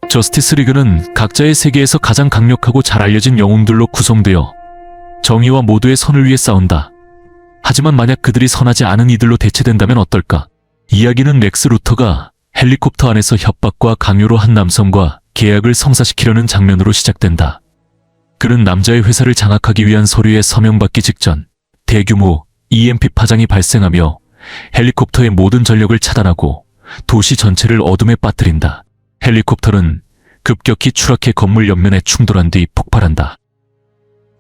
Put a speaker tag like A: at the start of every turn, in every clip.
A: 저스티스 리그는 각자의 세계에서 가장 강력하고 잘 알려진 영웅들로 구성되어 정의와 모두의 선을 위해 싸운다. 하지만 만약 그들이 선하지 않은 이들로 대체된다면 어떨까? 이야기는 렉스 루터가 헬리콥터 안에서 협박과 강요로 한 남성과 계약을 성사시키려는 장면으로 시작된다. 그는 남자의 회사를 장악하기 위한 서류에 서명받기 직전 대규모 EMP 파장이 발생하며 헬리콥터의 모든 전력을 차단하고 도시 전체를 어둠에 빠뜨린다. 헬리콥터는 급격히 추락해 건물 옆면에 충돌한 뒤 폭발한다.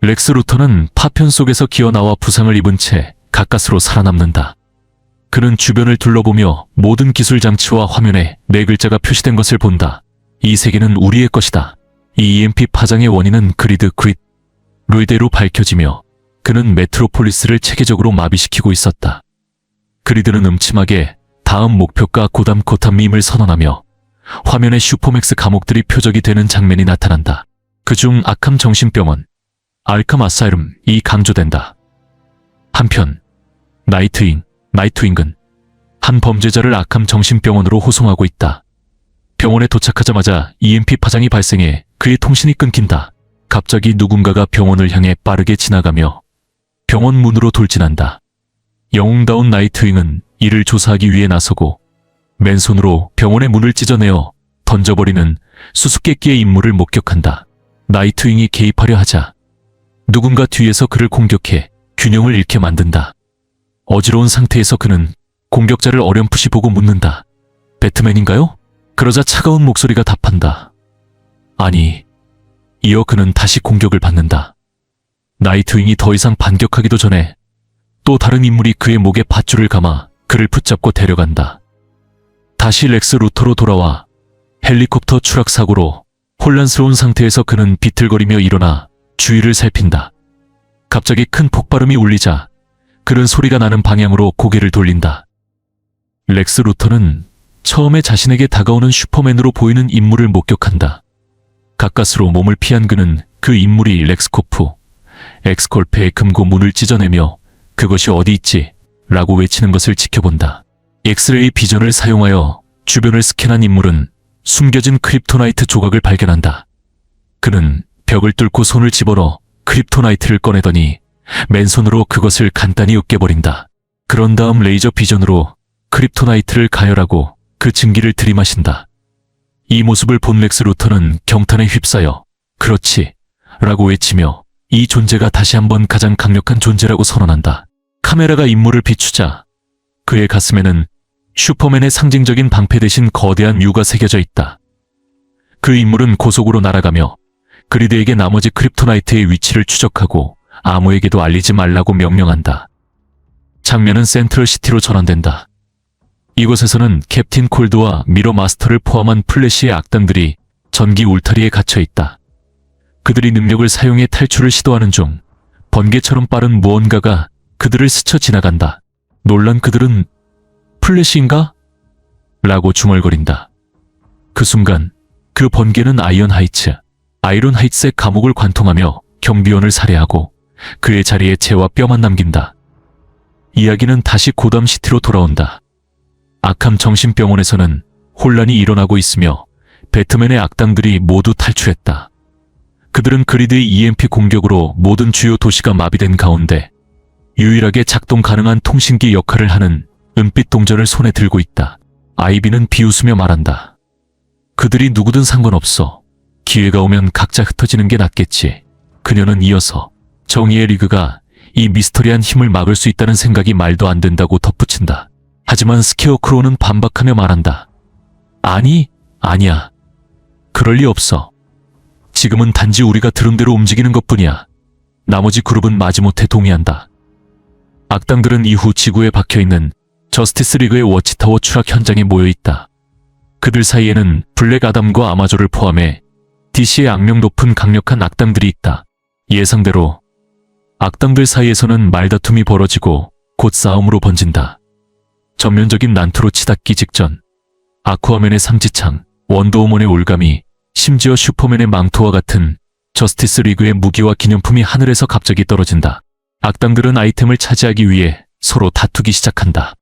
A: 렉스 루터는 파편 속에서 기어나와 부상을 입은 채 가까스로 살아남는다. 그는 주변을 둘러보며 모든 기술 장치와 화면에 4글자가 표시된 것을 본다. 이 세계는 우리의 것이다. 이 EMP 파장의 원인은 그리드 루이데로 밝혀지며 그는 메트로폴리스를 체계적으로 마비시키고 있었다. 그리드는 음침하게 다음 목표가 고담코탐밈을 선언하며 화면에 슈퍼맥스 감옥들이 표적이 되는 장면이 나타난다. 그중 아캄 정신병원, 알캄 아사이름이 강조된다. 한편 나이트윙은 한 범죄자를 아캄 정신병원으로 호송하고 있다. 병원에 도착하자마자 EMP 파장이 발생해 그의 통신이 끊긴다. 갑자기 누군가가 병원을 향해 빠르게 지나가며 병원 문으로 돌진한다. 영웅다운 나이트윙은 이를 조사하기 위해 나서고 맨손으로 병원의 문을 찢어내어 던져버리는 수수께끼의 임무를 목격한다. 나이트윙이 개입하려 하자 누군가 뒤에서 그를 공격해 균형을 잃게 만든다. 어지러운 상태에서 그는 공격자를 어렴풋이 보고 묻는다. 배트맨인가요? 그러자 차가운 목소리가 답한다. 아니. 이어 그는 다시 공격을 받는다. 나이트윙이 더 이상 반격하기도 전에 또 다른 인물이 그의 목에 밧줄을 감아 그를 붙잡고 데려간다. 다시 렉스 루터로 돌아와 헬리콥터 추락 사고로 혼란스러운 상태에서 그는 비틀거리며 일어나 주위를 살핀다. 갑자기 큰 폭발음이 울리자 그는 소리가 나는 방향으로 고개를 돌린다. 렉스 루터는 처음에 자신에게 다가오는 슈퍼맨으로 보이는 인물을 목격한다. 가까스로 몸을 피한 그는 그 인물이 엑스콜프의 금고 문을 찢어내며 그것이 어디 있지? 라고 외치는 것을 지켜본다. 엑스레이 비전을 사용하여 주변을 스캔한 인물은 숨겨진 크립토나이트 조각을 발견한다. 그는 벽을 뚫고 손을 집어넣어 크립토나이트를 꺼내더니 맨손으로 그것을 간단히 으깨버린다. 그런 다음 레이저 비전으로 크립토나이트를 가열하고 그 증기를 들이마신다. 이 모습을 본 렉스 루터는 경탄에 휩싸여 그렇지 라고 외치며 이 존재가 다시 한번 가장 강력한 존재라고 선언한다. 카메라가 인물을 비추자 그의 가슴에는 슈퍼맨의 상징적인 방패 대신 거대한 U가 새겨져 있다. 그 인물은 고속으로 날아가며 그리드에게 나머지 크립토나이트의 위치를 추적하고 아무에게도 알리지 말라고 명령한다. 장면은 센트럴시티로 전환된다. 이곳에서는 캡틴 콜드와 미러 마스터를 포함한 플래시의 악당들이 전기 울타리에 갇혀 있다. 그들이 능력을 사용해 탈출을 시도하는 중 번개처럼 빠른 무언가가 그들을 스쳐 지나간다. 놀란 그들은 플래시인가? 라고 중얼거린다. 그 순간 그 번개는 아이언 하이츠의 감옥을 관통하며 경비원을 살해하고 그의 자리에 채와 뼈만 남긴다. 이야기는 다시 고담시티로 돌아온다. 아캄 정신병원에서는 혼란이 일어나고 있으며 배트맨의 악당들이 모두 탈출했다. 그들은 그리드의 EMP 공격으로 모든 주요 도시가 마비된 가운데 유일하게 작동 가능한 통신기 역할을 하는 은빛 동전을 손에 들고 있다. 아이비는 비웃으며 말한다. 그들이 누구든 상관없어. 기회가 오면 각자 흩어지는 게 낫겠지. 그녀는 이어서 정의의 리그가 이 미스터리한 힘을 막을 수 있다는 생각이 말도 안 된다고 덧붙인다. 하지만 스케어크로우는 반박하며 말한다. 아니야. 그럴 리 없어. 지금은 단지 우리가 들은 대로 움직이는 것뿐이야. 나머지 그룹은 마지못해 동의한다. 악당들은 이후 지구에 박혀있는 저스티스 리그의 워치타워 추락 현장에 모여있다. 그들 사이에는 블랙 아담과 아마조를 포함해 DC의 악명 높은 강력한 악당들이 있다. 예상대로 악당들 사이에서는 말다툼이 벌어지고 곧 싸움으로 번진다. 전면적인 난투로 치닫기 직전 아쿠아맨의 삼지창, 원더우먼의 올가미, 심지어 슈퍼맨의 망토와 같은 저스티스 리그의 무기와 기념품이 하늘에서 갑자기 떨어진다. 악당들은 아이템을 차지하기 위해 서로 다투기 시작한다.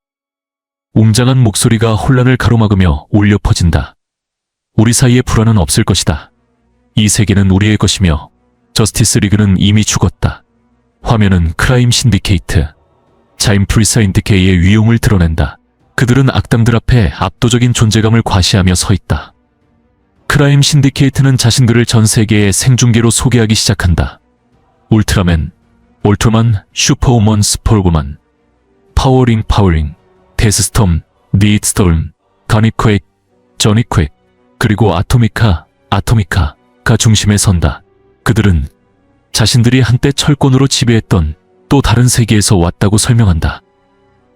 A: 웅장한 목소리가 혼란을 가로막으며 울려 퍼진다. 우리 사이에 불안은 없을 것이다. 이 세계는 우리의 것이며 저스티스 리그는 이미 죽었다. 화면은 크라임 신디케이트, 자임 프리사인드케이의 위용을 드러낸다. 그들은 악당들 앞에 압도적인 존재감을 과시하며 서 있다. 크라임 신디케이트는 자신들을 전 세계의 생중계로 소개하기 시작한다. 울트라맨, 올트만, 슈퍼우먼, 스포르그만, 파워링, 데스스톰, 니트스톰, 가니퀘이크, 저니퀘이크, 그리고 아토미카가 중심에 선다. 그들은 자신들이 한때 철권으로 지배했던 또 다른 세계에서 왔다고 설명한다.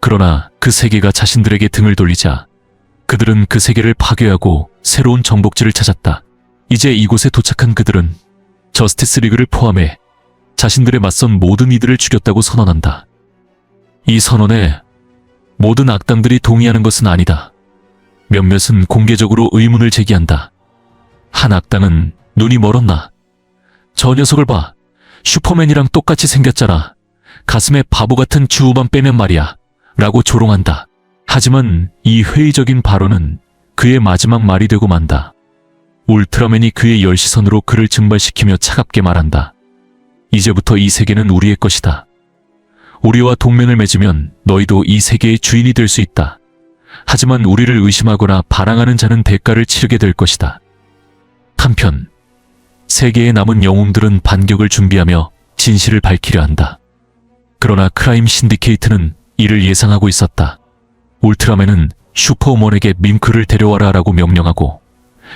A: 그러나 그 세계가 자신들에게 등을 돌리자 그들은 그 세계를 파괴하고 새로운 정복지를 찾았다. 이제 이곳에 도착한 그들은 저스티스 리그를 포함해 자신들에 맞선 모든 이들을 죽였다고 선언한다. 이 선언에 모든 악당들이 동의하는 것은 아니다. 몇몇은 공개적으로 의문을 제기한다. 한 악당은 눈이 멀었나? 저 녀석을 봐. 슈퍼맨이랑 똑같이 생겼잖아. 가슴에 바보 같은 주우만 빼면 말이야. 라고 조롱한다. 하지만 이 회의적인 발언은 그의 마지막 말이 되고 만다. 울트라맨이 그의 열시선으로 그를 증발시키며 차갑게 말한다. 이제부터 이 세계는 우리의 것이다. 우리와 동맹을 맺으면 너희도 이 세계의 주인이 될 수 있다. 하지만 우리를 의심하거나 반항하는 자는 대가를 치르게 될 것이다. 한편 세계에 남은 영웅들은 반격을 준비하며 진실을 밝히려 한다. 그러나 크라임 신디케이트는 이를 예상하고 있었다. 울트라맨은 슈퍼우먼에게 밍크를 데려와라 라고 명령하고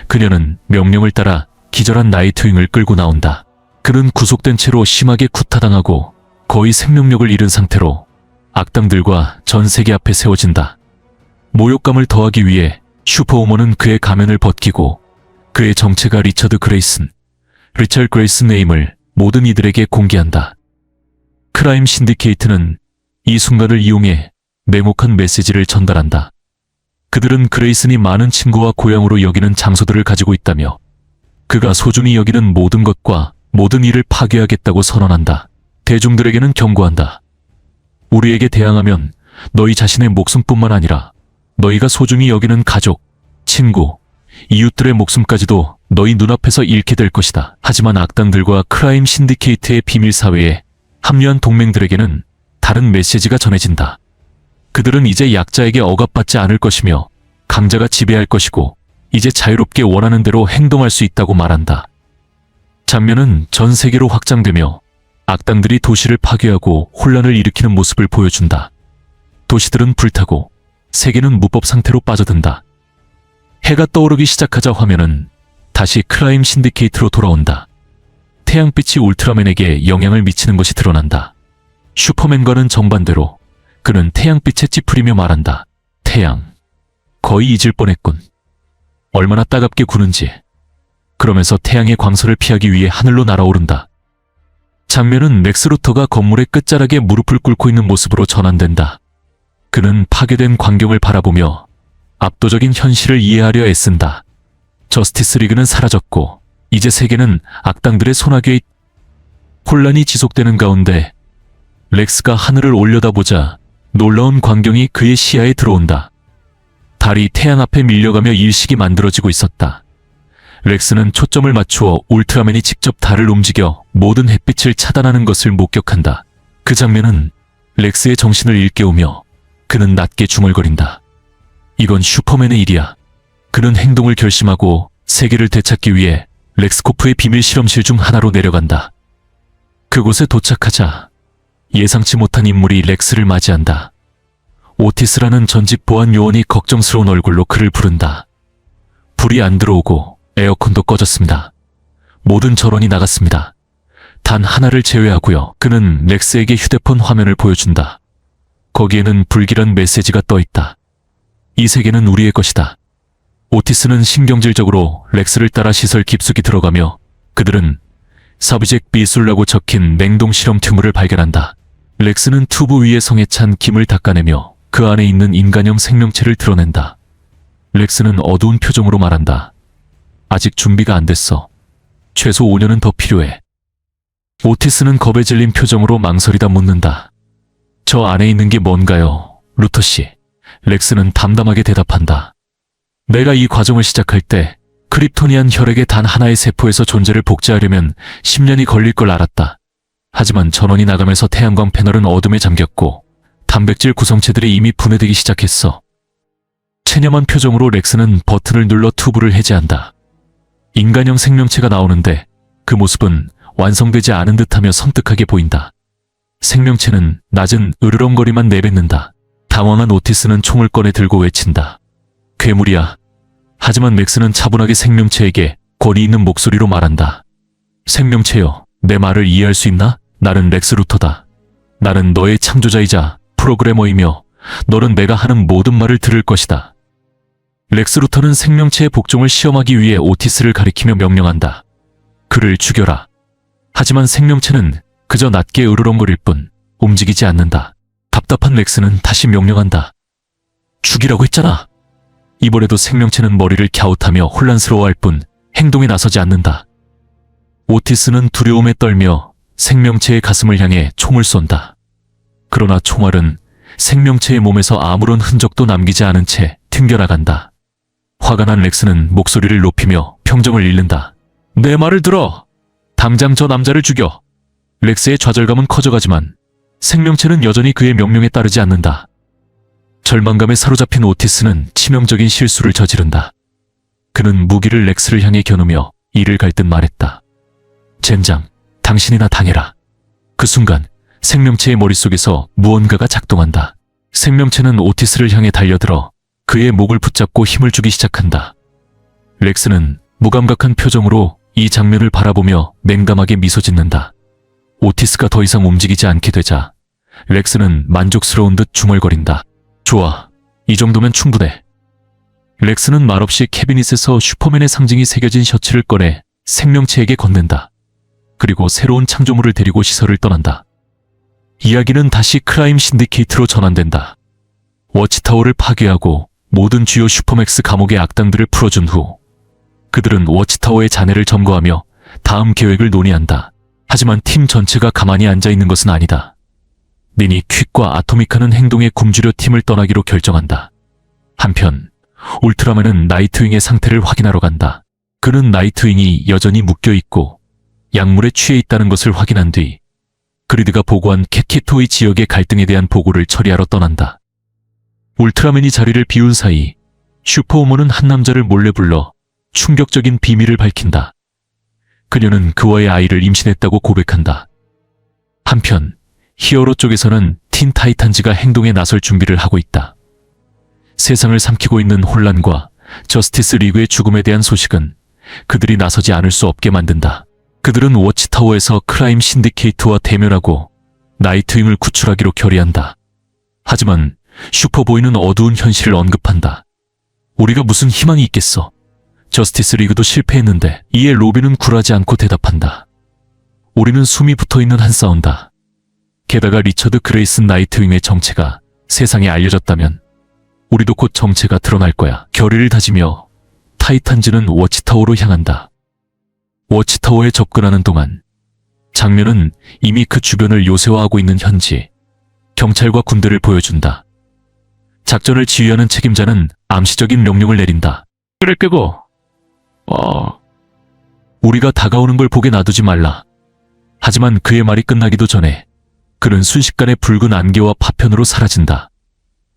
A: 그녀는 명령을 따라 기절한 나이트윙을 끌고 나온다. 그는 구속된 채로 심하게 구타당하고 거의 생명력을 잃은 상태로 악당들과 전 세계 앞에 세워진다. 모욕감을 더하기 위해 슈퍼우먼은 그의 가면을 벗기고 그의 정체가 리처드 그레이슨 네임을 모든 이들에게 공개한다. 크라임 신디케이트는 이 순간을 이용해 냉혹한 메시지를 전달한다. 그들은 그레이슨이 많은 친구와 고향으로 여기는 장소들을 가지고 있다며 그가 소중히 여기는 모든 것과 모든 일을 파괴하겠다고 선언한다. 대중들에게는 경고한다. 우리에게 대항하면 너희 자신의 목숨뿐만 아니라 너희가 소중히 여기는 가족, 친구, 이웃들의 목숨까지도 너희 눈앞에서 잃게 될 것이다. 하지만 악당들과 크라임 신디케이트의 비밀사회에 합류한 동맹들에게는 다른 메시지가 전해진다. 그들은 이제 약자에게 억압받지 않을 것이며 강자가 지배할 것이고 이제 자유롭게 원하는 대로 행동할 수 있다고 말한다. 장면은 전 세계로 확장되며 악당들이 도시를 파괴하고 혼란을 일으키는 모습을 보여준다. 도시들은 불타고 세계는 무법 상태로 빠져든다. 해가 떠오르기 시작하자 화면은 다시 크라임 신디케이트로 돌아온다. 태양빛이 울트라맨에게 영향을 미치는 것이 드러난다. 슈퍼맨과는 정반대로 그는 태양빛에 찌푸리며 말한다. 태양, 거의 잊을 뻔했군. 얼마나 따갑게 구는지. 그러면서 태양의 광선을 피하기 위해 하늘로 날아오른다. 장면은 렉스 루터가 건물의 끝자락에 무릎을 꿇고 있는 모습으로 전환된다. 그는 파괴된 광경을 바라보며 압도적인 현실을 이해하려 애쓴다. 저스티스 리그는 사라졌고 이제 세계는 악당들의 손아귀에 혼란이 지속되는 가운데 렉스가 하늘을 올려다보자 놀라운 광경이 그의 시야에 들어온다. 달이 태양 앞에 밀려가며 일식이 만들어지고 있었다. 렉스는 초점을 맞추어 울트라맨이 직접 달을 움직여 모든 햇빛을 차단하는 것을 목격한다. 그 장면은 렉스의 정신을 일깨우며 그는 낮게 중얼거린다. 이건 슈퍼맨의 일이야. 그는 행동을 결심하고 세계를 되찾기 위해 렉스코프의 비밀 실험실 중 하나로 내려간다. 그곳에 도착하자 예상치 못한 인물이 렉스를 맞이한다. 오티스라는 전직 보안 요원이 걱정스러운 얼굴로 그를 부른다. 불이 안 들어오고 에어컨도 꺼졌습니다. 모든 전원이 나갔습니다. 단 하나를 제외하고요. 그는 렉스에게 휴대폰 화면을 보여준다. 거기에는 불길한 메시지가 떠있다. 이 세계는 우리의 것이다. 오티스는 신경질적으로 렉스를 따라 시설 깊숙이 들어가며 그들은 서브젝트 비술라고 적힌 냉동 실험 튜브를 발견한다. 렉스는 튜브 위에 성에 찬 김을 닦아내며 그 안에 있는 인간형 생명체를 드러낸다. 렉스는 어두운 표정으로 말한다. 아직 준비가 안 됐어. 최소 5년은 더 필요해. 오티스는 겁에 질린 표정으로 망설이다 묻는다. 저 안에 있는 게 뭔가요, 루터 씨? 렉스는 담담하게 대답한다. 내가 이 과정을 시작할 때 크립토니안 혈액의 단 하나의 세포에서 존재를 복제하려면 10년이 걸릴 걸 알았다. 하지만 전원이 나가면서 태양광 패널은 어둠에 잠겼고 단백질 구성체들이 이미 분해되기 시작했어. 체념한 표정으로 렉스는 버튼을 눌러 튜브를 해제한다. 인간형 생명체가 나오는데 그 모습은 완성되지 않은 듯하며 섬뜩하게 보인다. 생명체는 낮은 으르렁거리만 내뱉는다. 당황한 오티스는 총을 꺼내 들고 외친다. 괴물이야. 하지만 렉스는 차분하게 생명체에게 권위 있는 목소리로 말한다. 생명체여, 내 말을 이해할 수 있나? 나는 렉스 루터다. 나는 너의 창조자이자 프로그래머이며 너는 내가 하는 모든 말을 들을 것이다. 렉스 루터는 생명체의 복종을 시험하기 위해 오티스를 가리키며 명령한다. 그를 죽여라. 하지만 생명체는 그저 낮게 으르렁거릴 뿐 움직이지 않는다. 답답한 렉스는 다시 명령한다. 죽이라고 했잖아. 이번에도 생명체는 머리를 갸웃하며 혼란스러워할 뿐 행동에 나서지 않는다. 오티스는 두려움에 떨며 생명체의 가슴을 향해 총을 쏜다. 그러나 총알은 생명체의 몸에서 아무런 흔적도 남기지 않은 채 튕겨나간다. 화가 난 렉스는 목소리를 높이며 평정을 잃는다. 내 말을 들어! 당장 저 남자를 죽여! 렉스의 좌절감은 커져가지만 생명체는 여전히 그의 명령에 따르지 않는다. 절망감에 사로잡힌 오티스는 치명적인 실수를 저지른다. 그는 무기를 렉스를 향해 겨누며 이를 갈 듯 말했다. 젠장, 당신이나 당해라. 그 순간 생명체의 머릿속에서 무언가가 작동한다. 생명체는 오티스를 향해 달려들어 그의 목을 붙잡고 힘을 주기 시작한다. 렉스는 무감각한 표정으로 이 장면을 바라보며 냉담하게 미소 짓는다. 오티스가 더 이상 움직이지 않게 되자 렉스는 만족스러운 듯 중얼거린다. 좋아, 이 정도면 충분해. 렉스는 말없이 캐비닛에서 슈퍼맨의 상징이 새겨진 셔츠를 꺼내 생명체에게 건넨다. 그리고 새로운 창조물을 데리고 시설을 떠난다. 이야기는 다시 크라임 신디케이트로 전환된다. 워치타워를 파괴하고 모든 주요 슈퍼맥스 감옥의 악당들을 풀어준 후 그들은 워치타워의 잔해를 점거하며 다음 계획을 논의한다. 하지만 팀 전체가 가만히 앉아있는 것은 아니다. 니니 퀵과 아토미카는 행동에 굶주려 팀을 떠나기로 결정한다. 한편 울트라맨은 나이트윙의 상태를 확인하러 간다. 그는 나이트윙이 여전히 묶여있고 약물에 취해 있다는 것을 확인한 뒤 그리드가 보고한 캣키토이 지역의 갈등에 대한 보고를 처리하러 떠난다. 울트라맨이 자리를 비운 사이 슈퍼우먼은 한 남자를 몰래 불러 충격적인 비밀을 밝힌다. 그녀는 그와의 아이를 임신했다고 고백한다. 한편 히어로 쪽에서는 틴 타이탄즈가 행동에 나설 준비를 하고 있다. 세상을 삼키고 있는 혼란과 저스티스 리그의 죽음에 대한 소식은 그들이 나서지 않을 수 없게 만든다. 그들은 워치타워에서 크라임 신디케이트와 대면하고 나이트윙을 구출하기로 결의한다. 하지만 슈퍼보이는 어두운 현실을 언급한다. 우리가 무슨 희망이 있겠어. 저스티스 리그도 실패했는데. 이에 로빈은 굴하지 않고 대답한다. 우리는 숨이 붙어있는 한 싸운다. 게다가 리처드 그레이슨 나이트윙의 정체가 세상에 알려졌다면 우리도 곧 정체가 드러날 거야. 결의를 다지며 타이탄즈는 워치타워로 향한다. 워치타워에 접근하는 동안 장면은 이미 그 주변을 요새화하고 있는 현지 경찰과 군대를 보여준다. 작전을 지휘하는 책임자는 암시적인 명령을 내린다. 불을 끄고 우리가 다가오는 걸 보게 놔두지 말라. 하지만 그의 말이 끝나기도 전에 그는 순식간에 붉은 안개와 파편으로 사라진다.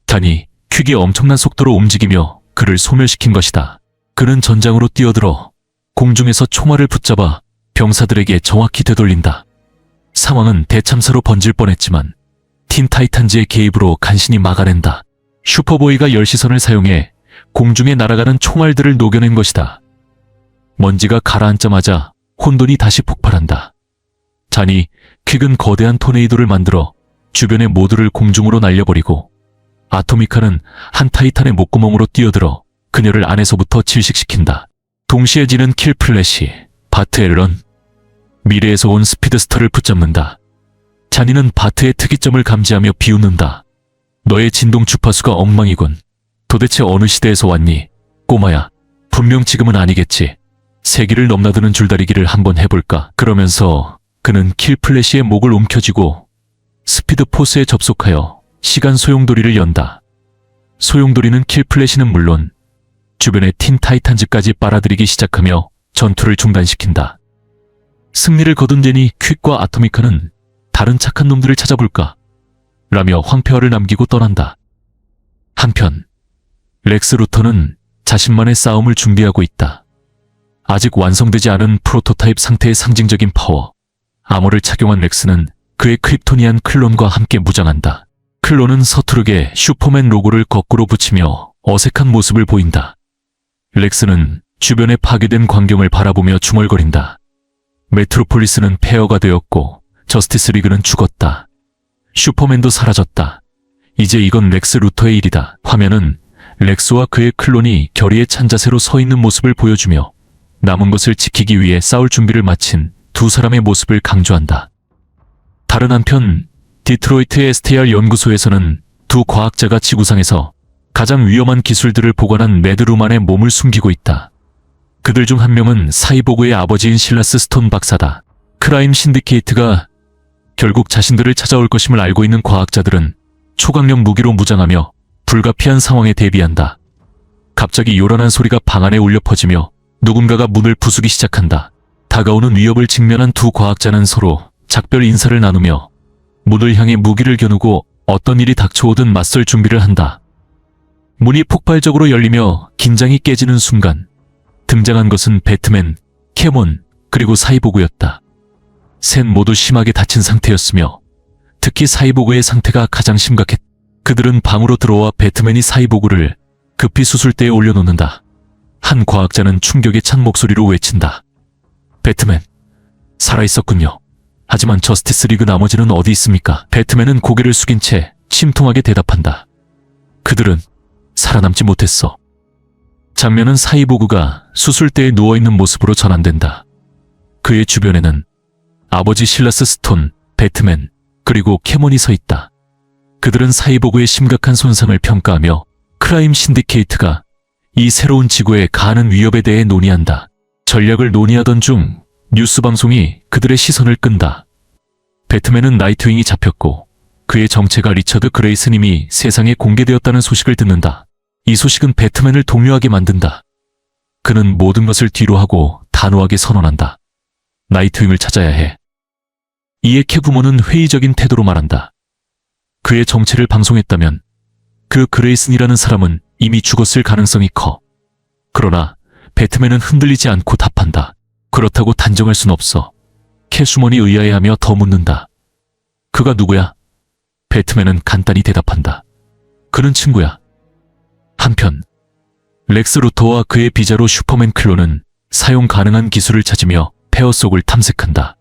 A: 단이 퀵이 엄청난 속도로 움직이며 그를 소멸시킨 것이다. 그는 전장으로 뛰어들어 공중에서 총알을 붙잡아 병사들에게 정확히 되돌린다. 상황은 대참사로 번질 뻔했지만 틴 타이탄즈의 개입으로 간신히 막아낸다. 슈퍼보이가 열시선을 사용해 공중에 날아가는 총알들을 녹여낸 것이다. 먼지가 가라앉자마자 혼돈이 다시 폭발한다. 잔이 퀵은 거대한 토네이도를 만들어 주변의 모두를 공중으로 날려버리고 아토미카는 한 타이탄의 목구멍으로 뛰어들어 그녀를 안에서부터 질식시킨다. 동시에 지는 킬플래시, 바트 앨런, 미래에서 온 스피드스터를 붙잡는다. 잔이는 바트의 특이점을 감지하며 비웃는다. 너의 진동 주파수가 엉망이군. 도대체 어느 시대에서 왔니? 꼬마야, 분명 지금은 아니겠지. 세기를 넘나드는 줄다리기를 한번 해볼까? 그러면서 그는 킬플래시의 목을 움켜쥐고 스피드포스에 접속하여 시간 소용돌이를 연다. 소용돌이는 킬플래시는 물론 주변의 틴 타이탄즈까지 빨아들이기 시작하며 전투를 중단시킨다. 승리를 거둔 제니, 퀵과 아토미카는 다른 착한 놈들을 찾아볼까? 라며 황폐화를 남기고 떠난다. 한편 렉스 루터는 자신만의 싸움을 준비하고 있다. 아직 완성되지 않은 프로토타입 상태의 상징적인 파워, 아머를 착용한 렉스는 그의 크립토니안 클론과 함께 무장한다. 클론은 서투르게 슈퍼맨 로고를 거꾸로 붙이며 어색한 모습을 보인다. 렉스는 주변의 파괴된 광경을 바라보며 중얼거린다. 메트로폴리스는 폐허가 되었고 저스티스 리그는 죽었다. 슈퍼맨도 사라졌다. 이제 이건 렉스 루터의 일이다. 화면은 렉스와 그의 클론이 결의에 찬 자세로 서 있는 모습을 보여주며 남은 것을 지키기 위해 싸울 준비를 마친 두 사람의 모습을 강조한다. 다른 한편 디트로이트의 STR 연구소에서는 두 과학자가 지구상에서 가장 위험한 기술들을 보관한 레드룸 안에 몸을 숨기고 있다. 그들 중 한 명은 사이보그의 아버지인 실라스 스톤 박사다. 크라임 신디케이트가 결국 자신들을 찾아올 것임을 알고 있는 과학자들은 초강력 무기로 무장하며 불가피한 상황에 대비한다. 갑자기 요란한 소리가 방 안에 울려 퍼지며 누군가가 문을 부수기 시작한다. 다가오는 위협을 직면한 두 과학자는 서로 작별 인사를 나누며 문을 향해 무기를 겨누고 어떤 일이 닥쳐오든 맞설 준비를 한다. 문이 폭발적으로 열리며 긴장이 깨지는 순간 등장한 것은 배트맨, 캐몬, 그리고 사이보그였다. 셋 모두 심하게 다친 상태였으며 특히 사이보그의 상태가 가장 심각했다. 그들은 방으로 들어와 배트맨이 사이보그를 급히 수술대에 올려놓는다. 한 과학자는 충격에 찬 목소리로 외친다. 배트맨, 살아있었군요. 하지만 저스티스 리그 나머지는 어디 있습니까? 배트맨은 고개를 숙인 채 침통하게 대답한다. 그들은 살아남지 못했어. 장면은 사이보그가 수술대에 누워있는 모습으로 전환된다. 그의 주변에는 아버지 실라스 스톤, 배트맨, 그리고 캐몬이 서 있다. 그들은 사이보그의 심각한 손상을 평가하며 크라임 신디케이트가 이 새로운 지구에 가하는 위협에 대해 논의한다. 전략을 논의하던 중 뉴스 방송이 그들의 시선을 끈다. 배트맨은 나이트윙이 잡혔고 그의 정체가 리처드 그레이슨님이 세상에 공개되었다는 소식을 듣는다. 이 소식은 배트맨을 동요하게 만든다. 그는 모든 것을 뒤로하고 단호하게 선언한다. 나이트윙을 찾아야 해. 이에 캐부먼은 회의적인 태도로 말한다. 그의 정체를 방송했다면 그 그레이슨이라는 사람은 이미 죽었을 가능성이 커. 그러나 배트맨은 흔들리지 않고 답한다. 그렇다고 단정할 순 없어. 캐수먼이 의아해하며 더 묻는다. 그가 누구야? 배트맨은 간단히 대답한다. 그는 친구야. 한편 렉스 루터와 그의 비자로 슈퍼맨 클론은 사용 가능한 기술을 찾으며 폐허 속을 탐색한다.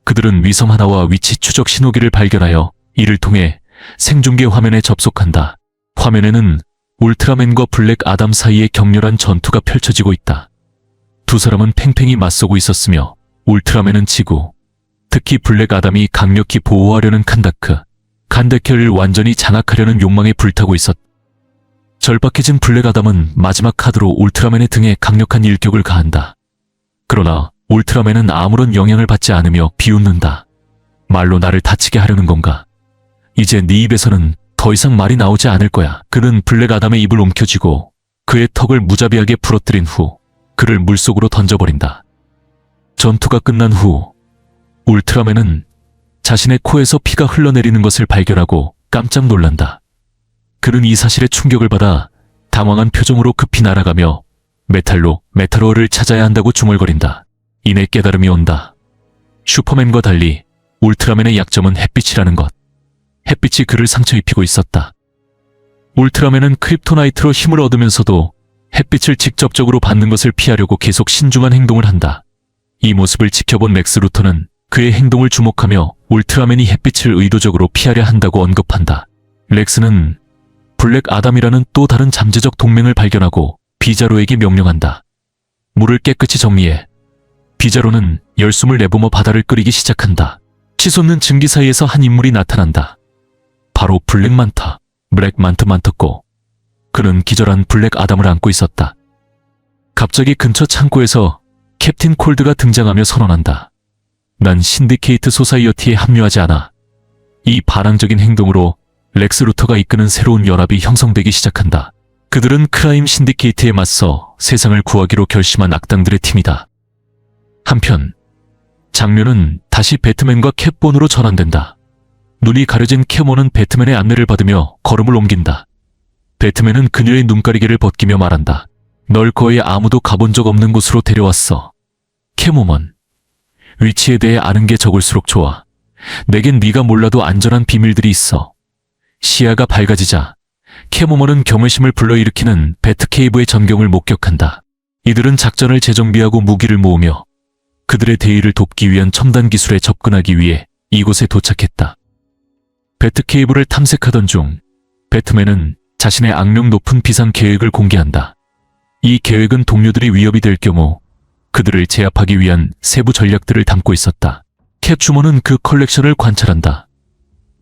A: 그들은 위성 하나와 위치 추적 신호기를 발견하여 이를 통해 생중계 화면에 접속한다. 화면에는 울트라맨과 블랙 아담 사이의 격렬한 전투가 펼쳐지고 있다. 두 사람은 팽팽히 맞서고 있었으며 울트라맨은 지구, 특히 블랙 아담이 강력히 보호하려는 칸다크를 완전히 장악하려는 욕망에 불타고 있었다. 절박해진 블랙 아담은 마지막 카드로 울트라맨의 등에 강력한 일격을 가한다. 그러나 울트라맨은 아무런 영향을 받지 않으며 비웃는다. 말로 나를 다치게 하려는 건가? 이제 네 입에서는 더 이상 말이 나오지 않을 거야. 그는 블랙 아담의 입을 움켜쥐고 그의 턱을 무자비하게 부러뜨린 후 그를 물속으로 던져버린다. 전투가 끝난 후 울트라맨은 자신의 코에서 피가 흘러내리는 것을 발견하고 깜짝 놀란다. 그는 이 사실에 충격을 받아 당황한 표정으로 급히 날아가며 메탈로어를 찾아야 한다고 중얼거린다. 이내 깨달음이 온다. 슈퍼맨과 달리 울트라맨의 약점은 햇빛이라는 것. 햇빛이 그를 상처 입히고 있었다. 울트라맨은 크립토나이트로 힘을 얻으면서도 햇빛을 직접적으로 받는 것을 피하려고 계속 신중한 행동을 한다. 이 모습을 지켜본 렉스 루터는 그의 행동을 주목하며 울트라맨이 햇빛을 의도적으로 피하려 한다고 언급한다. 렉스는 블랙 아담이라는 또 다른 잠재적 동맹을 발견하고 비자로에게 명령한다. 물을 깨끗이 정리해. 비자로는 열숨을 내뿜어 바다를 끓이기 시작한다. 치솟는 증기 사이에서 한 인물이 나타난다. 바로 블랙 만트고 그는 기절한 블랙 아담을 안고 있었다. 갑자기 근처 창고에서 캡틴 콜드가 등장하며 선언한다. 난 신디케이트 소사이어티에 합류하지 않아. 이 반항적인 행동으로 렉스 루터가 이끄는 새로운 연합이 형성되기 시작한다. 그들은 크라임 신디케이트에 맞서 세상을 구하기로 결심한 악당들의 팀이다. 한편 장면은 다시 배트맨과 캣본으로 전환된다. 눈이 가려진 캐몬은 배트맨의 안내를 받으며 걸음을 옮긴다. 배트맨은 그녀의 눈가리개를 벗기며 말한다. 널 거의 아무도 가본 적 없는 곳으로 데려왔어. 캐모먼, 위치에 대해 아는 게 적을수록 좋아. 내겐 네가 몰라도 안전한 비밀들이 있어. 시야가 밝아지자 캐모먼은 경외심을 불러일으키는 배트케이브의 전경을 목격한다. 이들은 작전을 재정비하고 무기를 모으며 그들의 대의를 돕기 위한 첨단 기술에 접근하기 위해 이곳에 도착했다. 배트케이브를 탐색하던 중 배트맨은 자신의 악명 높은 비상 계획을 공개한다. 이 계획은 동료들이 위협이 될 경우 그들을 제압하기 위한 세부 전략들을 담고 있었다. 캡주머는 그 컬렉션을 관찰한다.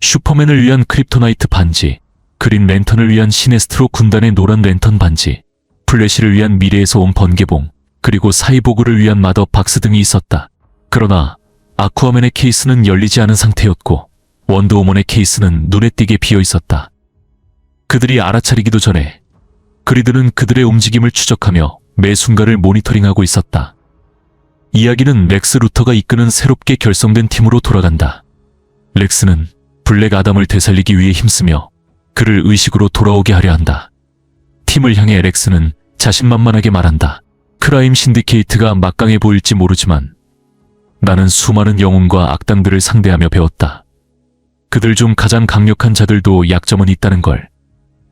A: 슈퍼맨을 위한 크립토나이트 반지, 그린 랜턴을 위한 시네스트로 군단의 노란 랜턴 반지, 플래시를 위한 미래에서 온 번개봉, 그리고 사이보그를 위한 마더 박스 등이 있었다. 그러나 아쿠아맨의 케이스는 열리지 않은 상태였고 원더우먼의 케이스는 눈에 띄게 비어 있었다. 그들이 알아차리기도 전에 그리드는 그들의 움직임을 추적하며 매 순간을 모니터링하고 있었다. 이야기는 렉스 루터가 이끄는 새롭게 결성된 팀으로 돌아간다. 렉스는 블랙 아담을 되살리기 위해 힘쓰며 그를 의식으로 돌아오게 하려 한다. 팀을 향해 렉스는 자신만만하게 말한다. 크라임 신디케이트가 막강해 보일지 모르지만 나는 수많은 영웅과 악당들을 상대하며 배웠다. 그들 중 가장 강력한 자들도 약점은 있다는 걸.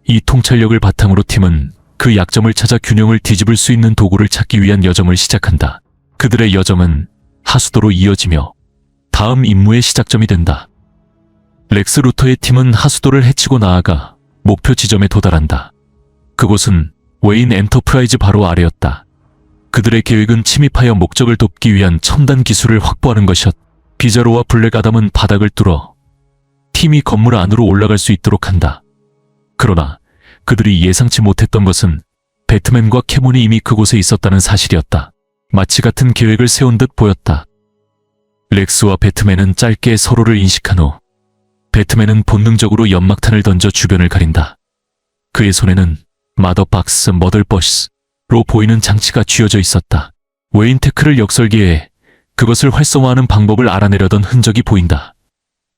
A: 이 통찰력을 바탕으로 팀은 그 약점을 찾아 균형을 뒤집을 수 있는 도구를 찾기 위한 여정을 시작한다. 그들의 여정은 하수도로 이어지며 다음 임무의 시작점이 된다. 렉스 루터의 팀은 하수도를 헤치고 나아가 목표 지점에 도달한다. 그곳은 웨인 엔터프라이즈 바로 아래였다. 그들의 계획은 침입하여 목적을 돕기 위한 첨단 기술을 확보하는 것이었다. 비자로와 블랙 아담은 바닥을 뚫어 팀이 건물 안으로 올라갈 수 있도록 한다. 그러나 그들이 예상치 못했던 것은 배트맨과 캐몬이 이미 그곳에 있었다는 사실이었다. 마치 같은 계획을 세운 듯 보였다. 렉스와 배트맨은 짧게 서로를 인식한 후 배트맨은 본능적으로 연막탄을 던져 주변을 가린다. 그의 손에는 마더박스 머들버스로 보이는 장치가 쥐어져 있었다. 웨인 테크를 역설계해 그것을 활성화하는 방법을 알아내려던 흔적이 보인다.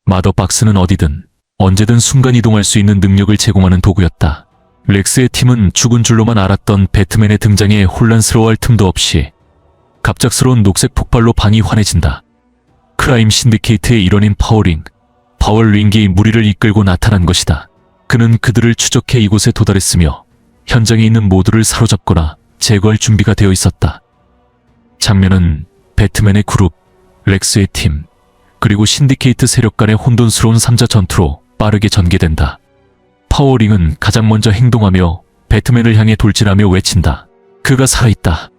A: 마더박스는 어디든 언제든 순간이동할 수 있는 능력을 제공하는 도구였다. 렉스의 팀은 죽은 줄로만 알았던 배트맨의 등장에 혼란스러워할 틈도 없이 갑작스러운 녹색 폭발로 방이 환해진다. 크라임 신디케이트의 일원인 파월링이 무리를 이끌고 나타난 것이다. 그는 그들을 추적해 이곳에 도달했으며 현장에 있는 모두를 사로잡거나 제거할 준비가 되어 있었다. 장면은 배트맨의 그룹, 렉스의 팀, 그리고 신디케이트 세력 간의 혼돈스러운 3자 전투로 빠르게 전개된다. 파워링은 가장 먼저 행동하며 배트맨을 향해 돌진하며 외친다. 그가 살아있다.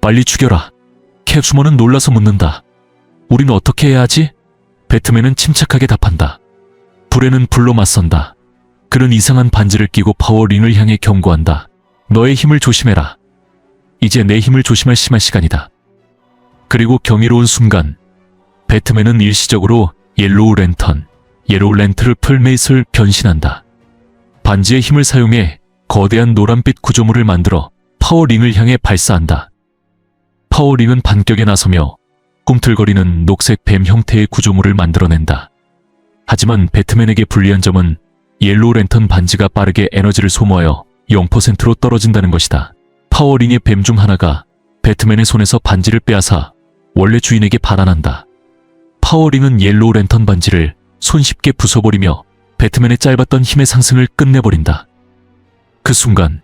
A: 빨리 죽여라. 캡주머는 놀라서 묻는다. 우린 어떻게 해야 하지? 배트맨은 침착하게 답한다. 불에는 불로 맞선다. 그는 이상한 반지를 끼고 파워링을 향해 경고한다. 너의 힘을 조심해라. 이제 내 힘을 조심할 심할 시간이다. 그리고 경이로운 순간 배트맨은 일시적으로 옐로우 랜턴을 풀메이스를 변신한다. 반지의 힘을 사용해 거대한 노란빛 구조물을 만들어 파워링을 향해 발사한다. 파워링은 반격에 나서며 꿈틀거리는 녹색 뱀 형태의 구조물을 만들어낸다. 하지만 배트맨에게 불리한 점은 옐로우 랜턴 반지가 빠르게 에너지를 소모하여 0%로 떨어진다는 것이다. 파워링의 뱀 중 하나가 배트맨의 손에서 반지를 빼앗아 원래 주인에게 반환한다. 파워링은 옐로우 랜턴 반지를 손쉽게 부숴버리며 배트맨의 짧았던 힘의 상승을 끝내버린다. 그 순간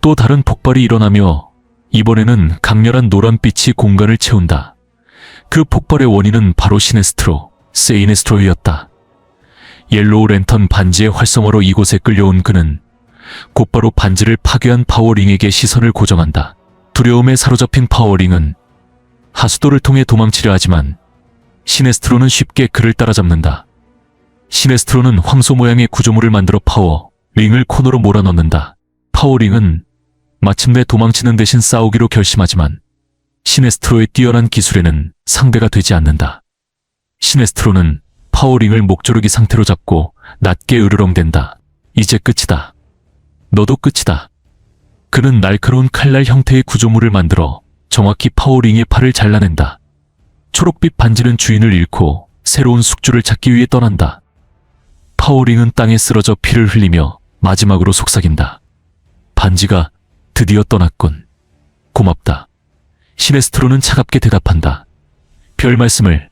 A: 또 다른 폭발이 일어나며 이번에는 강렬한 노란빛이 공간을 채운다. 그 폭발의 원인은 바로 세이네스트로였다. 옐로우 랜턴 반지의 활성화로 이곳에 끌려온 그는 곧바로 반지를 파괴한 파워링에게 시선을 고정한다. 두려움에 사로잡힌 파워링은 하수도를 통해 도망치려 하지만 시네스트로는 쉽게 그를 따라잡는다. 시네스트로는 황소 모양의 구조물을 만들어 파워링을 코너로 몰아넣는다. 파워링은 마침내 도망치는 대신 싸우기로 결심하지만 시네스트로의 뛰어난 기술에는 상대가 되지 않는다. 시네스트로는 파워링을 목조르기 상태로 잡고 낮게 으르렁댄다. 이제 끝이다. 너도 끝이다. 그는 날카로운 칼날 형태의 구조물을 만들어 정확히 파워링의 팔을 잘라낸다. 초록빛 반지는 주인을 잃고 새로운 숙주를 찾기 위해 떠난다. 파워링은 땅에 쓰러져 피를 흘리며 마지막으로 속삭인다. 반지가 드디어 떠났군. 고맙다. 시네스트로는 차갑게 대답한다. 별 말씀을.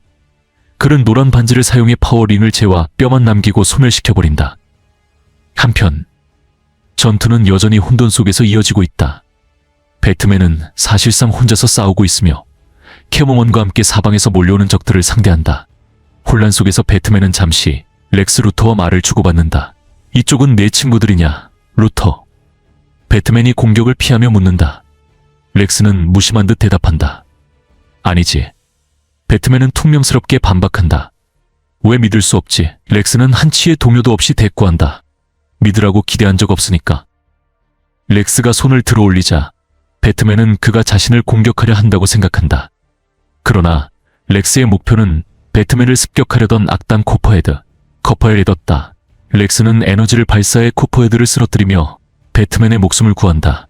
A: 그는 노란 반지를 사용해 파워링을 재와 뼈만 남기고 소멸시켜버린다. 한편 전투는 여전히 혼돈 속에서 이어지고 있다. 배트맨은 사실상 혼자서 싸우고 있으며 캐모먼과 함께 사방에서 몰려오는 적들을 상대한다. 혼란 속에서 배트맨은 잠시 렉스 루터와 말을 주고받는다. 이쪽은 내 친구들이냐, 루터? 배트맨이 공격을 피하며 묻는다. 렉스는 무심한 듯 대답한다. 아니지. 배트맨은 퉁명스럽게 반박한다. 왜 믿을 수 없지? 렉스는 한치의 동요도 없이 대꾸한다. 믿으라고 기대한 적 없으니까. 렉스가 손을 들어 올리자 배트맨은 그가 자신을 공격하려 한다고 생각한다. 그러나 렉스의 목표는 배트맨을 습격하려던 악당 코퍼헤드였다. 렉스는 에너지를 발사해 코퍼헤드를 쓰러뜨리며 배트맨의 목숨을 구한다.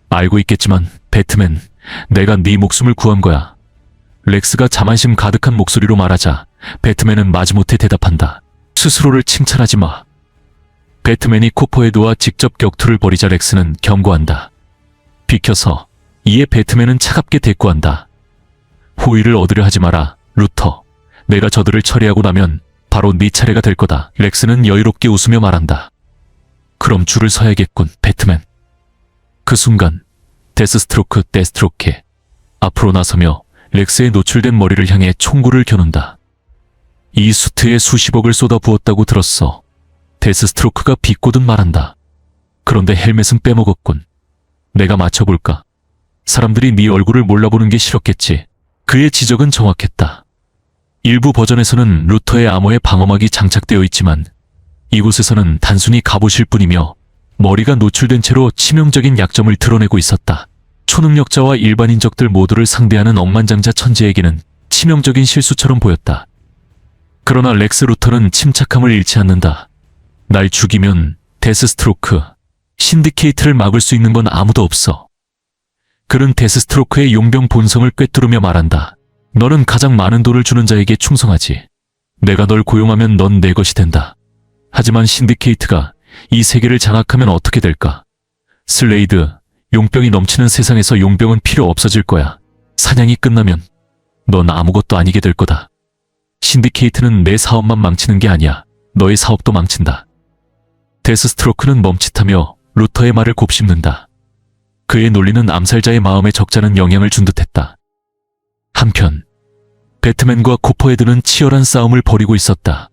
A: 알고 있겠지만 배트맨, 내가 네 목숨을 구한 거야. 렉스가 자만심 가득한 목소리로 말하자 배트맨은 마지못해 대답한다. 스스로를 칭찬하지 마. 배트맨이 코퍼헤드와 직접 격투를 벌이자 렉스는 경고한다. 비켜서. 이에 배트맨은 차갑게 대꾸한다. 호의를 얻으려 하지 마라, 루터. 내가 저들을 처리하고 나면 바로 네 차례가 될 거다. 렉스는 여유롭게 웃으며 말한다. 그럼 줄을 서야겠군, 배트맨. 그 순간 데스스트로크 앞으로 나서며 렉스의 노출된 머리를 향해 총구를 겨눈다. 이 수트에 수십억을 쏟아부었다고 들었어. 데스스트로크가 비꼬듯 말한다. 그런데 헬멧은 빼먹었군. 내가 맞춰볼까? 사람들이 네 얼굴을 몰라보는 게 싫었겠지. 그의 지적은 정확했다. 일부 버전에서는 루터의 암호에 방어막이 장착되어 있지만 이곳에서는 단순히 갑옷일 뿐이며 머리가 노출된 채로 치명적인 약점을 드러내고 있었다. 초능력자와 일반인적들 모두를 상대하는 억만장자 천재에게는 치명적인 실수처럼 보였다. 그러나 렉스 루터는 침착함을 잃지 않는다. 날 죽이면 데스스트로크, 신디케이트를 막을 수 있는 건 아무도 없어. 그는 데스스트로크의 용병 본성을 꿰뚫으며 말한다. 너는 가장 많은 돈을 주는 자에게 충성하지. 내가 널 고용하면 넌 내 것이 된다. 하지만 신디케이트가 이 세계를 장악하면 어떻게 될까? 슬레이드, 용병이 넘치는 세상에서 용병은 필요 없어질 거야. 사냥이 끝나면 넌 아무것도 아니게 될 거다. 신디케이트는 내 사업만 망치는 게 아니야. 너의 사업도 망친다. 데스스트로크는 멈칫하며 루터의 말을 곱씹는다. 그의 논리는 암살자의 마음에 적잖은 영향을 준 듯했다. 한편 배트맨과 코퍼헤드는 치열한 싸움을 벌이고 있었다.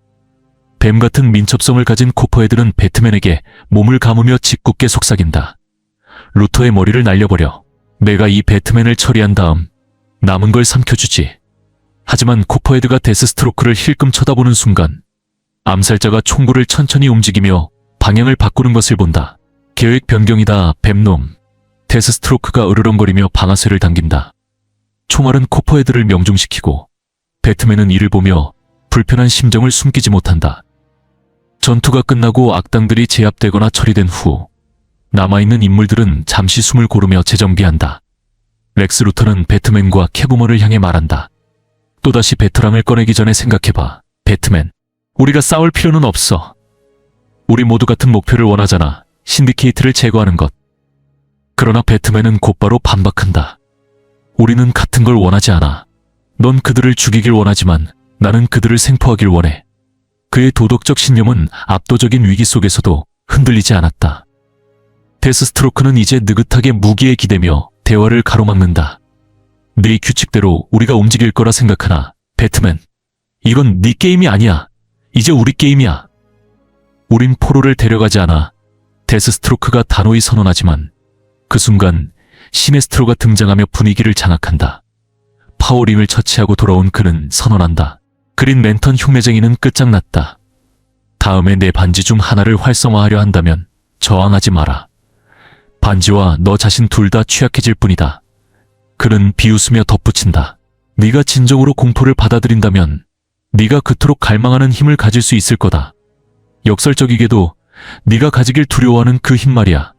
A: 뱀 같은 민첩성을 가진 코퍼헤드는 배트맨에게 몸을 감으며 짓궂게 속삭인다. 루터의 머리를 날려버려. 내가 이 배트맨을 처리한 다음 남은 걸 삼켜주지. 하지만 코퍼헤드가 데스스트로크를 힐끔 쳐다보는 순간 암살자가 총구를 천천히 움직이며 방향을 바꾸는 것을 본다. 계획 변경이다, 뱀놈. 데스스트로크가 으르렁거리며 방아쇠를 당긴다. 총알은 코퍼헤드를 명중시키고 배트맨은 이를 보며 불편한 심정을 숨기지 못한다. 전투가 끝나고 악당들이 제압되거나 처리된 후 남아있는 인물들은 잠시 숨을 고르며 재정비한다. 렉스 루터는 배트맨과 캐브먼을 향해 말한다. 또다시 배터랑을 꺼내기 전에 생각해봐. 배트맨, 우리가 싸울 필요는 없어. 우리 모두 같은 목표를 원하잖아. 신디케이트를 제거하는 것. 그러나 배트맨은 곧바로 반박한다. 우리는 같은 걸 원하지 않아. 넌 그들을 죽이길 원하지만 나는 그들을 생포하길 원해. 그의 도덕적 신념은 압도적인 위기 속에서도 흔들리지 않았다. 데스스트로크는 이제 느긋하게 무기에 기대며 대화를 가로막는다. 네 규칙대로 우리가 움직일 거라 생각하나, 배트맨. 이건 네 게임이 아니야. 이제 우리 게임이야. 우린 포로를 데려가지 않아. 데스스트로크가 단호히 선언하지만 그 순간 시네스트로가 등장하며 분위기를 장악한다. 파워링을 처치하고 돌아온 그는 선언한다. 그린 랜턴 흉내쟁이는 끝장났다. 다음에 내 반지 중 하나를 활성화하려 한다면 저항하지 마라. 반지와 너 자신 둘 다 취약해질 뿐이다. 그는 비웃으며 덧붙인다. 네가 진정으로 공포를 받아들인다면 네가 그토록 갈망하는 힘을 가질 수 있을 거다. 역설적이게도 네가 가지길 두려워하는 그 힘 말이야.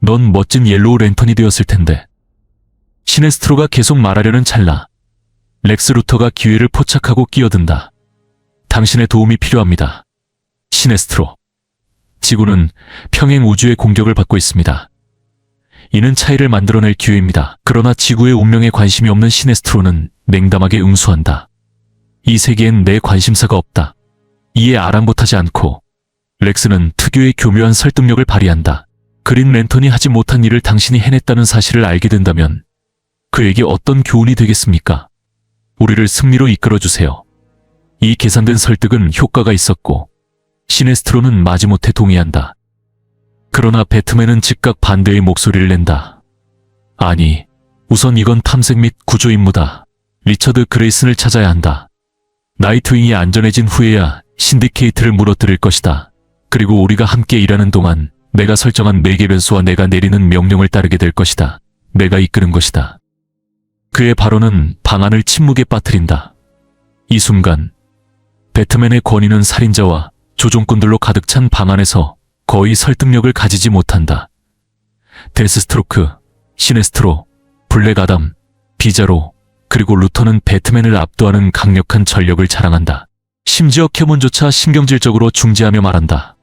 A: 넌 멋진 옐로우 랜턴이 되었을 텐데. 시네스트로가 계속 말하려는 찰나 렉스 루터가 기회를 포착하고 끼어든다. 당신의 도움이 필요합니다. 시네스트로. 지구는 평행 우주의 공격을 받고 있습니다. 이는 차이를 만들어낼 기회입니다. 그러나 지구의 운명에 관심이 없는 시네스트로는 냉담하게 응수한다. 이 세계엔 내 관심사가 없다. 이에 아랑곳하지 않고 렉스는 특유의 교묘한 설득력을 발휘한다. 그린 랜턴이 하지 못한 일을 당신이 해냈다는 사실을 알게 된다면 그에게 어떤 교훈이 되겠습니까? 우리를 승리로 이끌어주세요. 이 계산된 설득은 효과가 있었고 시네스트로는 마지못해 동의한다. 그러나 배트맨은 즉각 반대의 목소리를 낸다. 아니, 우선 이건 탐색 및 구조 임무다. 리처드 그레이슨을 찾아야 한다. 나이트윙이 안전해진 후에야 신디케이트를 무너뜨릴 것이다. 그리고 우리가 함께 일하는 동안 내가 설정한 매개 변수와 내가 내리는 명령을 따르게 될 것이다. 내가 이끄는 것이다. 그의 발언은 방안을 침묵에 빠뜨린다. 이 순간 배트맨의 권위는 살인자와 조종꾼들로 가득 찬 방 안에서 거의 설득력을 가지지 못한다. 데스스트로크, 시네스트로, 블랙 아담, 비자로, 그리고 루터는 배트맨을 압도하는 강력한 전력을 자랑한다. 심지어 캐몬조차 신경질적으로 중재하며 말한다.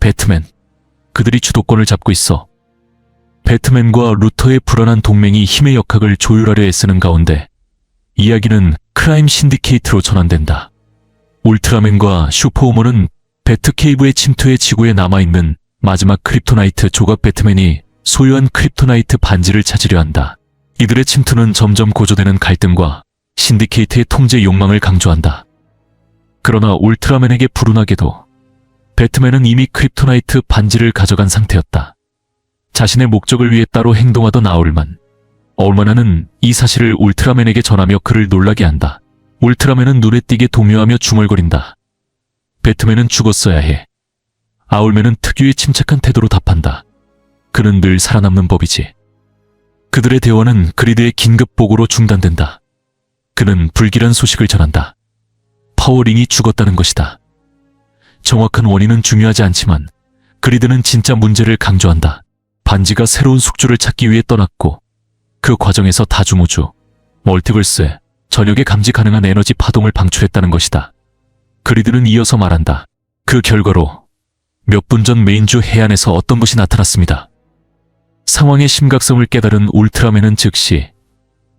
A: 배트맨. 그들이 주도권을 잡고 있어. 배트맨과 루터의 불안한 동맹이 힘의 역학을 조율하려 애쓰는 가운데 이야기는 크라임 신디케이트로 전환된다. 울트라맨과 슈퍼우먼은 배트케이브의 침투해 지구에 남아있는 마지막 크립토나이트 조각 배트맨이 소유한 크립토나이트 반지를 찾으려 한다. 이들의 침투는 점점 고조되는 갈등과 신디케이트의 통제 욕망을 강조한다. 그러나 울트라맨에게 불운하게도 배트맨은 이미 크립토나이트 반지를 가져간 상태였다. 자신의 목적을 위해 따로 행동하던 아울만. 얼마나는 이 사실을 울트라맨에게 전하며 그를 놀라게 한다. 울트라맨은 눈에 띄게 동요하며 중얼거린다. 배트맨은 죽었어야 해. 아울맨은 특유의 침착한 태도로 답한다. 그는 늘 살아남는 법이지. 그들의 대화는 그리드의 긴급 보고로 중단된다. 그는 불길한 소식을 전한다. 파워링이 죽었다는 것이다. 정확한 원인은 중요하지 않지만 그리드는 진짜 문제를 강조한다. 반지가 새로운 숙주를 찾기 위해 떠났고 그 과정에서 다중우주, 멀티버스에 전역에 감지 가능한 에너지 파동을 방출했다는 것이다. 그리드는 이어서 말한다. 그 결과로 몇 분 전 메인주 해안에서 어떤 것이 나타났습니다. 상황의 심각성을 깨달은 울트라맨은 즉시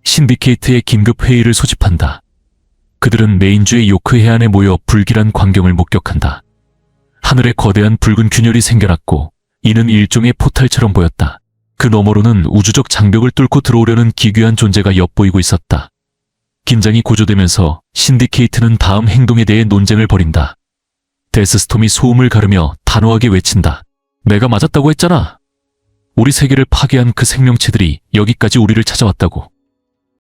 A: 신디케이트의 긴급 회의를 소집한다. 그들은 메인주의 요크 해안에 모여 불길한 광경을 목격한다. 하늘에 거대한 붉은 균열이 생겨났고 이는 일종의 포탈처럼 보였다. 그 너머로는 우주적 장벽을 뚫고 들어오려는 기괴한 존재가 엿보이고 있었다. 긴장이 고조되면서 신디케이트는 다음 행동에 대해 논쟁을 벌인다. 데스스톰이 소음을 가르며 단호하게 외친다. 내가 맞았다고 했잖아. 우리 세계를 파괴한 그 생명체들이 여기까지 우리를 찾아왔다고.